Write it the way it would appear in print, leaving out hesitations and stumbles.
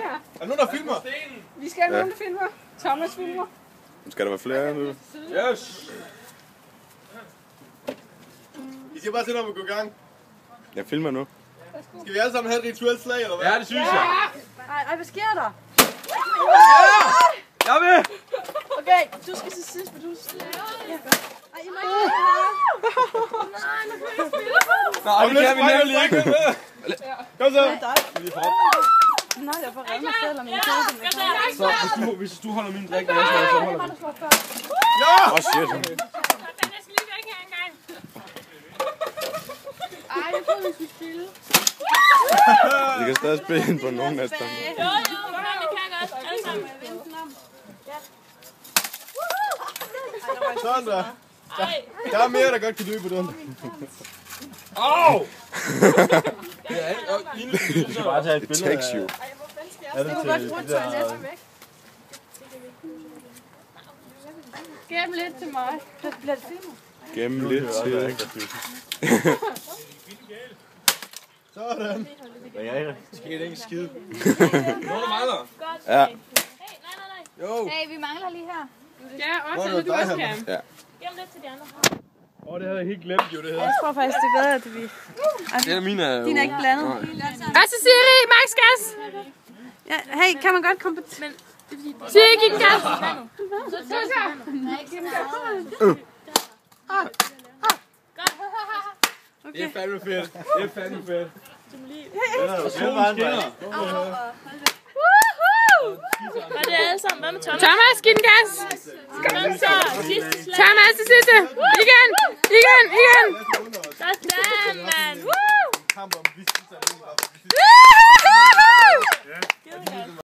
Er der nogen, der filmer? Vi skal have nogen, der filmer. Thomas filmer. Skal der være flere nu? Yes! I siger bare til, når vi går i gang. Jeg filmer nu. Skal vi alle sammen have et rituelt slag, eller hvad? Ja, det synes jeg. Ej, hvad sker der? Jeg vil! Okay, du skal til sidst, for du skal... Ej, I må ikke nej, nu kan jeg spille på den. Nej, det kan vi nemlig ikke. Kom så! Nej, jeg får reddet mig selv, om jeg kan det. Så hvis du holder min drik, så holder du. Ja! Åh, shit. Den skal lige væk her engang. Ej, jeg tror, vi skal spille. Vi kan stadig spille ind på nogen af dem. Jo, det kan jeg godt. Alle sammen. Sådan der. Der er mere, der godt kan løbe på den. Au! Det er ikke. Du skal bare tage et It billede takes you. af det til det der. Gem lidt til mig. Bliver det filmet? Gemme lidt til. Sådan. Skete ikke skide. Nogen der mangler? Ja. Hey, nej. Jo. Hey, vi mangler lige her. Ja, også du også kan. Gem lidt til de andre. Det havde jeg helt glemt jo, det her. Jeg tror faktisk, det er bedre, at vi... Det er mine. Din er ikke blandet. Hvad så, Siri? Max gas! Ja, hey, kan man godt komme på... Siri, giv den gas! Det er fandme fedt. Det er fandme fedt. Og det er alle sammen. Hvad med Thomas? Thomas, giv den gas! Kom så, sidste slag. Thomas, det sidste.